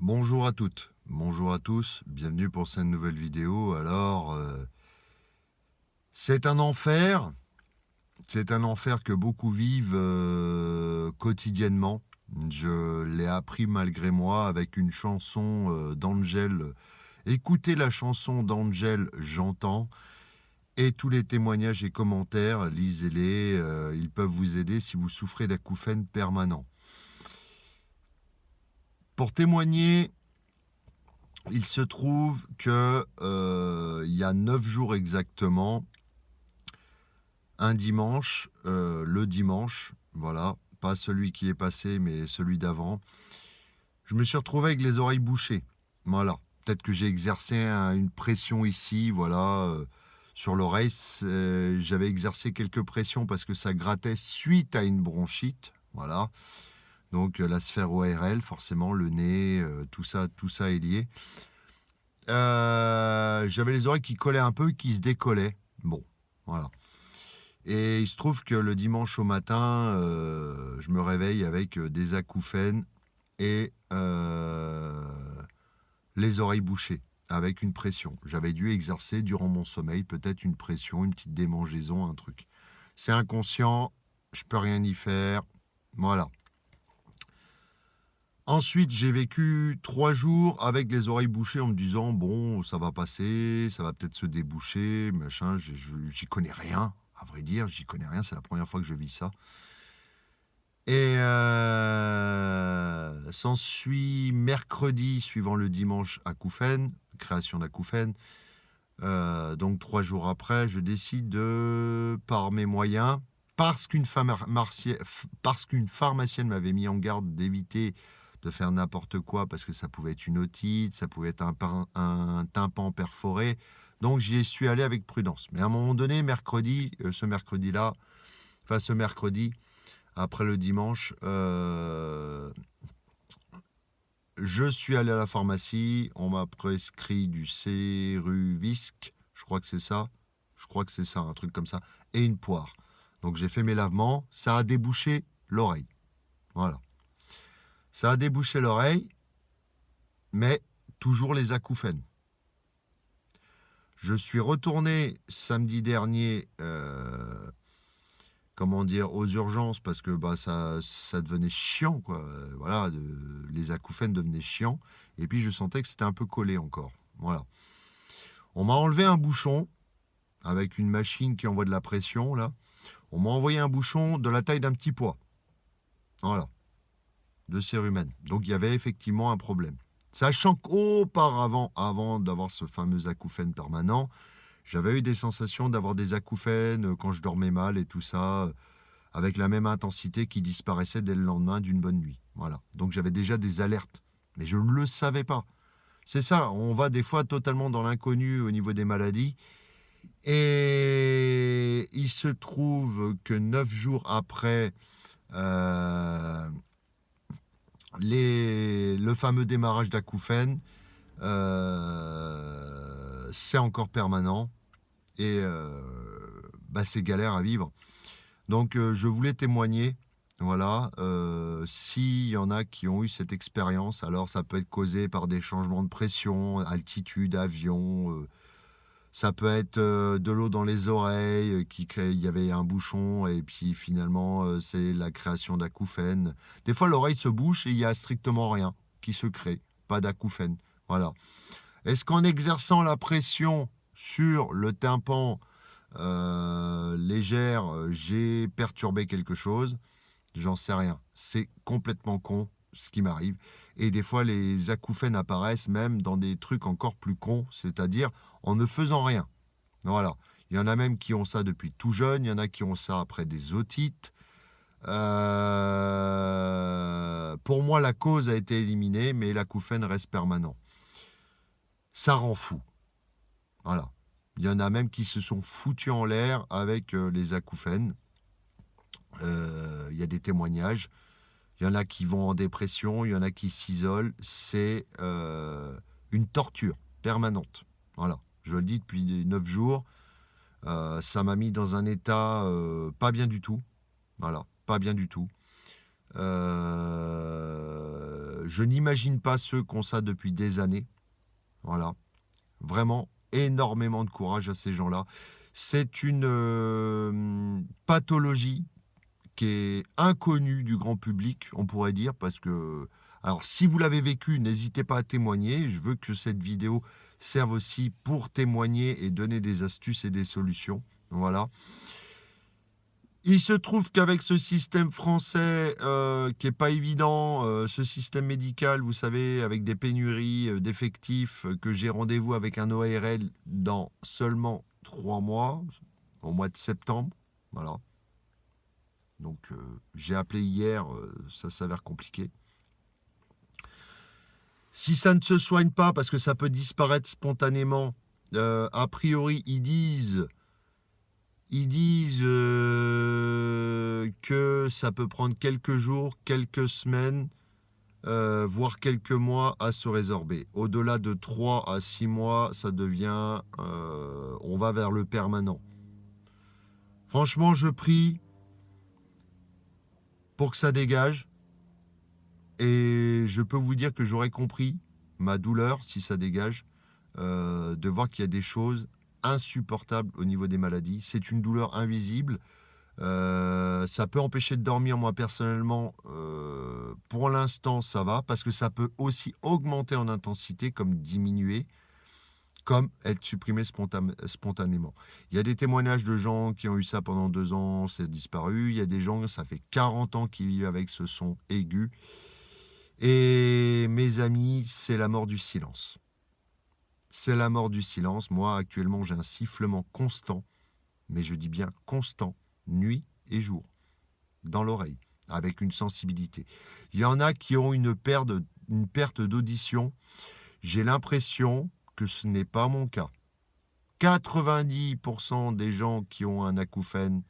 Bonjour à toutes, bonjour à tous, bienvenue pour cette nouvelle vidéo. Alors, c'est un enfer, c'est un enfer que beaucoup vivent quotidiennement. Je l'ai appris malgré moi avec une chanson d'Angèle. Écoutez la chanson d'Angèle, j'entends, et tous les témoignages et commentaires, lisez-les, ils peuvent vous aider si vous souffrez d'acouphènes permanents. Pour témoigner, il se trouve que il y a 9 jours exactement, un dimanche, le dimanche, voilà, pas celui qui est passé, mais celui d'avant, je me suis retrouvé avec les oreilles bouchées. Voilà. Peut-être que j'ai exercé une pression ici, voilà, sur l'oreille. J'avais exercé quelques pressions parce que ça grattait suite à une bronchite, voilà. Donc la sphère ORL, forcément, le nez, tout ça est lié. J'avais les oreilles qui collaient un peu, qui se décollaient. Bon, voilà. Et il se trouve que le dimanche au matin, je me réveille avec des acouphènes et les oreilles bouchées, avec une pression. J'avais dû exercer durant mon sommeil peut-être une pression, une petite démangeaison, un truc. C'est inconscient, je peux rien y faire. Voilà. Ensuite, j'ai vécu 3 jours avec les oreilles bouchées en me disant bon, ça va passer, ça va peut-être se déboucher, machin. J'y connais rien, à vrai dire, j'y connais rien. C'est la première fois que je vis ça. Et s'ensuit mercredi, suivant le dimanche, acouphène, création d'acouphène. Donc 3 jours après, je décide de, par mes moyens, parce qu'une pharmacienne m'avait mis en garde d'éviter de faire n'importe quoi, parce que ça pouvait être une otite, ça pouvait être un tympan perforé. Donc j'y suis allé avec prudence. Mais à un moment donné, ce mercredi, après le dimanche, je suis allé à la pharmacie, on m'a prescrit du Ceruvisc, je crois que c'est ça, un truc comme ça, et une poire. Donc j'ai fait mes lavements, ça a débouché l'oreille. Voilà. Ça a débouché l'oreille, mais toujours les acouphènes. Je suis retourné samedi dernier, comment dire, aux urgences parce que bah, ça devenait chiant, quoi. Voilà, les acouphènes devenaient chiants. Et puis je sentais que c'était un peu collé encore. Voilà. On m'a enlevé un bouchon avec une machine qui envoie de la pression, là. On m'a envoyé un bouchon de la taille d'un petit pois. Voilà. De cérumen. Donc il y avait effectivement un problème. Sachant qu'auparavant, avant d'avoir ce fameux acouphène permanent, j'avais eu des sensations d'avoir des acouphènes quand je dormais mal et tout ça, avec la même intensité qui disparaissait dès le lendemain d'une bonne nuit. Voilà. Donc j'avais déjà des alertes, mais je ne le savais pas. C'est ça, on va des fois totalement dans l'inconnu au niveau des maladies. Et il se trouve que 9 jours après euh, le fameux démarrage d'acouphènes, c'est encore permanent et bah, c'est galère à vivre. Donc je voulais témoigner, voilà, s'il y en a qui ont eu cette expérience, alors ça peut être causé par des changements de pression, altitude, avion, ça peut être de l'eau dans les oreilles, il y avait un bouchon et puis finalement c'est la création d'acouphènes. Des fois l'oreille se bouche et il n'y a strictement rien qui se crée, pas d'acouphènes, voilà. Est-ce qu'en exerçant la pression sur le tympan légère, j'ai perturbé quelque chose? J'en sais rien. C'est complètement con ce qui m'arrive. Et des fois, les acouphènes apparaissent même dans des trucs encore plus cons, c'est-à-dire en ne faisant rien. Voilà. Il y en a même qui ont ça depuis tout jeune, il y en a qui ont ça après des otites. Pour moi, la cause a été éliminée, mais l'acouphène reste permanent. Ça rend fou. Voilà. Il y en a même qui se sont foutus en l'air avec les acouphènes. Il y a des témoignages. Il y en a qui vont en dépression, il y en a qui s'isolent. C'est une torture permanente. Voilà. Je le dis depuis 9 jours. Ça m'a mis dans un état pas bien du tout. Voilà. Pas bien du tout. Je n'imagine pas ceux qui ont ça depuis des années. Voilà. Vraiment, énormément de courage à ces gens-là. C'est une pathologie qui est inconnue du grand public, on pourrait dire, parce que... Alors, si vous l'avez vécu, n'hésitez pas à témoigner. Je veux que cette vidéo serve aussi pour témoigner et donner des astuces et des solutions. Voilà. Il se trouve qu'avec ce système français qui n'est pas évident, ce système médical, vous savez, avec des pénuries d'effectifs, que j'ai rendez-vous avec un ORL dans seulement 3 mois, au mois de septembre. Voilà. Donc j'ai appelé hier, ça s'avère compliqué. Si ça ne se soigne pas, parce que ça peut disparaître spontanément, a priori ils disent que ça peut prendre quelques jours, quelques semaines, voire quelques mois à se résorber. Au-delà de 3 à 6 mois, ça devient... on va vers le permanent. Franchement, je prie pour que ça dégage. Et je peux vous dire que j'aurais compris ma douleur, si ça dégage, de voir qu'il y a des choses insupportables au niveau des maladies. C'est une douleur invisible. Ça peut empêcher de dormir, moi personnellement. Pour l'instant, ça va, parce que ça peut aussi augmenter en intensité, comme diminuer, comme être supprimé spontanément. Il y a des témoignages de gens qui ont eu ça pendant 2 ans, c'est disparu. Il y a des gens, ça fait 40 ans qu'ils vivent avec ce son aigu. Et mes amis, c'est la mort du silence. C'est la mort du silence. Moi, actuellement, j'ai un sifflement constant, mais je dis bien constant, nuit et jour, dans l'oreille, avec une sensibilité. Il y en a qui ont une perte d'audition. J'ai l'impression que ce n'est pas mon cas. 90% des gens qui ont un acouphène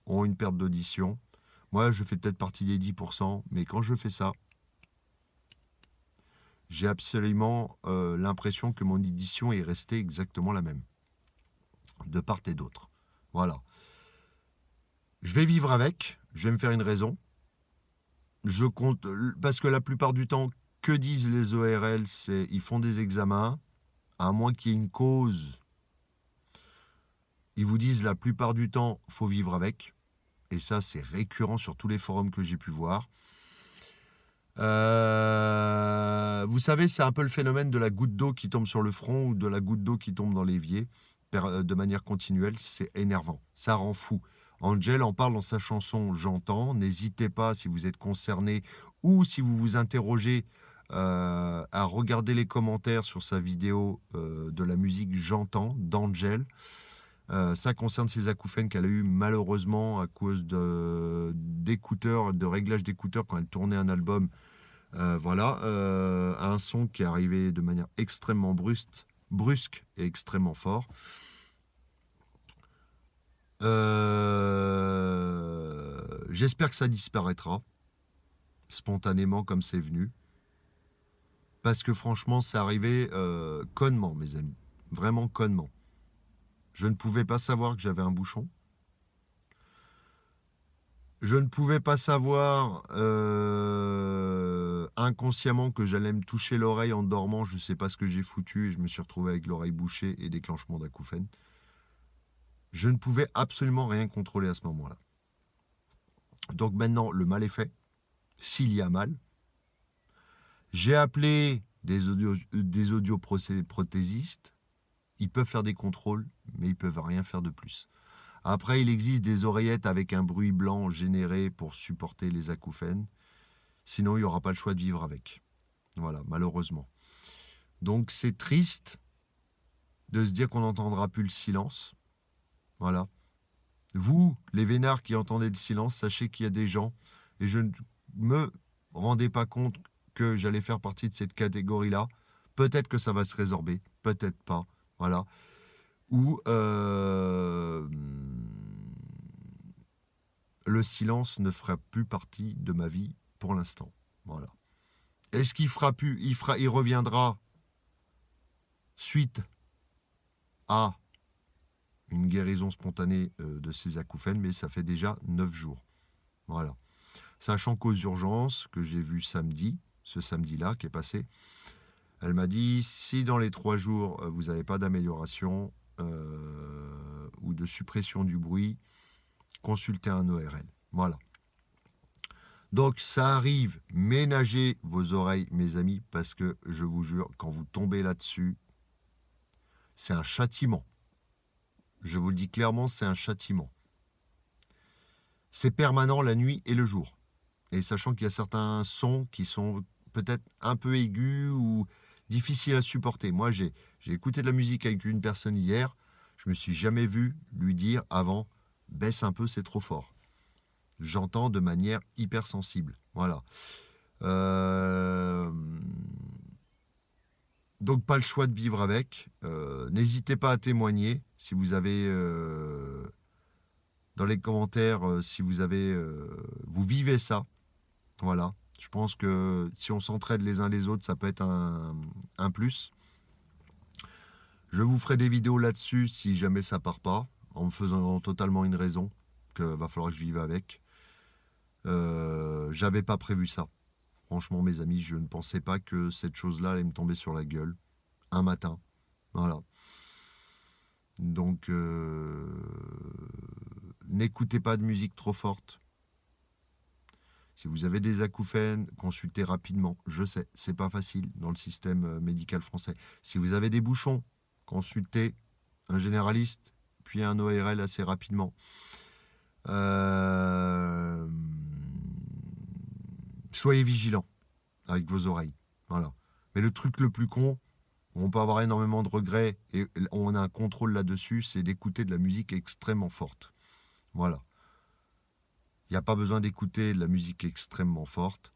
ont une perte d'audition. Moi, je fais peut-être partie des 10%, mais quand je fais ça, j'ai absolument l'impression que mon audition est restée exactement la même, de part et d'autre. Voilà. Je vais vivre avec, je vais me faire une raison. Je compte, parce que la plupart du temps, que disent les ORL, c'est ils font des examens, à moins qu'il y ait une cause. Ils vous disent la plupart du temps, faut vivre avec. Et ça, c'est récurrent sur tous les forums que j'ai pu voir. Vous savez, c'est un peu le phénomène de la goutte d'eau qui tombe sur le front ou de la goutte d'eau qui tombe dans l'évier de manière continuelle. C'est énervant, ça rend fou. Angel en parle dans sa chanson J'entends. N'hésitez pas, si vous êtes concerné ou si vous vous interrogez, à regarder les commentaires sur sa vidéo de la musique J'entends d'Angel. Ça concerne ses acouphènes qu'elle a eu malheureusement à cause d'écouteurs, de réglage d'écouteurs quand elle tournait un album. Voilà, un son qui est arrivé de manière extrêmement brusque et extrêmement fort. J'espère que ça disparaîtra spontanément comme c'est venu. Parce que franchement, c'est arrivé connement, mes amis. Vraiment connement. Je ne pouvais pas savoir que j'avais un bouchon. Je ne pouvais pas savoir inconsciemment que j'allais me toucher l'oreille en dormant. Je ne sais pas ce que j'ai foutu et je me suis retrouvé avec l'oreille bouchée et déclenchement d'acouphènes. Je ne pouvais absolument rien contrôler à ce moment-là. Donc maintenant, le mal est fait, s'il y a mal. J'ai appelé des audioprothésistes. Ils peuvent faire des contrôles, mais ils ne peuvent rien faire de plus. Après, il existe des oreillettes avec un bruit blanc généré pour supporter les acouphènes. Sinon, il n'y aura pas le choix de vivre avec. Voilà, malheureusement. Donc, c'est triste de se dire qu'on n'entendra plus le silence. Voilà. Vous, les vénards qui entendez le silence, sachez qu'il y a des gens, et je ne me rendais pas compte que j'allais faire partie de cette catégorie-là. Peut-être que ça va se résorber, peut-être pas. Voilà. Ou le silence ne fera plus partie de ma vie pour l'instant. Voilà. Est-ce qu'il fera plus, il reviendra suite à une guérison spontanée de ces acouphènes, mais ça fait déjà 9 jours. Voilà. Sachant qu'aux urgences, que j'ai vu samedi, ce samedi-là qui est passé. Elle m'a dit, si dans les 3 jours, vous n'avez pas d'amélioration ou de suppression du bruit, consultez un ORL. Voilà. Donc ça arrive, ménagez vos oreilles, mes amis, parce que je vous jure, quand vous tombez là-dessus, c'est un châtiment. Je vous le dis clairement, c'est un châtiment. C'est permanent la nuit et le jour. Et sachant qu'il y a certains sons qui sont peut-être un peu aigus ou difficiles à supporter. Moi, j'ai écouté de la musique avec une personne hier, je me suis jamais vu lui dire avant, baisse un peu, c'est trop fort. J'entends de manière hypersensible. Voilà. Donc pas le choix de vivre avec. N'hésitez pas à témoigner si vous avez dans les commentaires si vous avez vous vivez ça. Voilà. Je pense que si on s'entraide les uns les autres, ça peut être un plus. Je vous ferai des vidéos là-dessus si jamais ça part pas, en me faisant totalement une raison que va falloir que je vive avec. J'avais pas prévu ça. Franchement, mes amis, je ne pensais pas que cette chose-là allait me tomber sur la gueule un matin. Voilà. Donc, n'écoutez pas de musique trop forte. Si vous avez des acouphènes, consultez rapidement. Je sais, c'est pas facile dans le système médical français. Si vous avez des bouchons, consultez un généraliste, puis un ORL assez rapidement. Soyez vigilants avec vos oreilles. Voilà. Mais le truc le plus con, on peut avoir énormément de regrets et on a un contrôle là-dessus, c'est d'écouter de la musique extrêmement forte. Voilà. Il n'y a pas besoin d'écouter de la musique extrêmement forte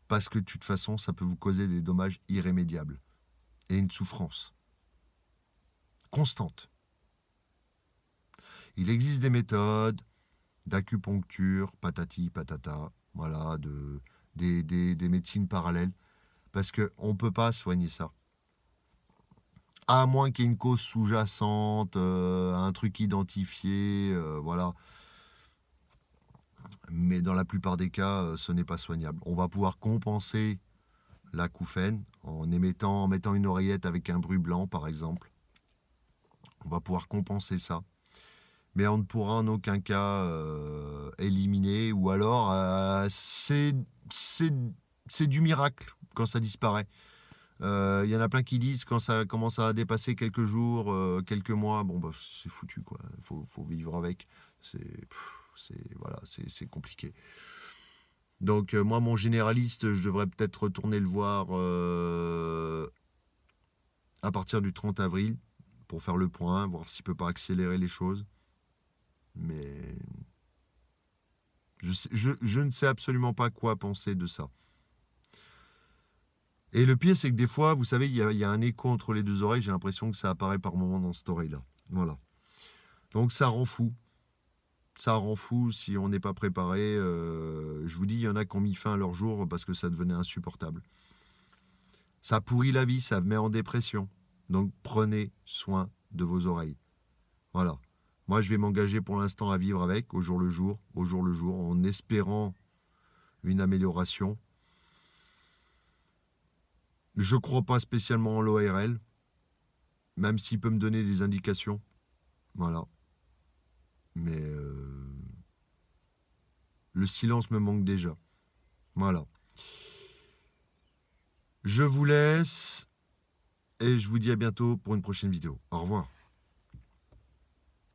parce que de toute façon, ça peut vous causer des dommages irrémédiables et une souffrance constante. Il existe des méthodes d'acupuncture, patati, patata, voilà, des médecines parallèles, parce qu'on ne peut pas soigner ça. À moins qu'il y ait une cause sous-jacente, un truc identifié, voilà. Mais dans la plupart des cas, ce n'est pas soignable. On va pouvoir compenser l'acouphène en mettant une oreillette avec un bruit blanc, par exemple. On va pouvoir compenser ça. Mais on ne pourra en aucun cas éliminer, ou alors c'est du miracle quand ça disparaît. Il y en a plein qui disent quand ça commence à dépasser quelques jours, quelques mois, bon bah c'est foutu quoi. Faut vivre avec. C'est compliqué. Donc moi mon généraliste, je devrais peut-être retourner le voir à partir du 30 avril pour faire le point, voir s'il peut pas accélérer les choses. Mais je ne sais absolument pas quoi penser de ça. Et le pire, c'est que des fois, vous savez, il y a un écho entre les deux oreilles. J'ai l'impression que ça apparaît par moment dans cette oreille-là. Voilà. Donc ça rend fou. Ça rend fou si on n'est pas préparé. Je vous dis, il y en a qui ont mis fin à leur jour parce que ça devenait insupportable. Ça pourrit la vie, ça met en dépression. Donc prenez soin de vos oreilles. Voilà. Moi, je vais m'engager pour l'instant à vivre avec, au jour le jour, en espérant une amélioration. Je ne crois pas spécialement en l'ORL, même s'il peut me donner des indications. Voilà. Mais le silence me manque déjà. Voilà. Je vous laisse et je vous dis à bientôt pour une prochaine vidéo. Au revoir.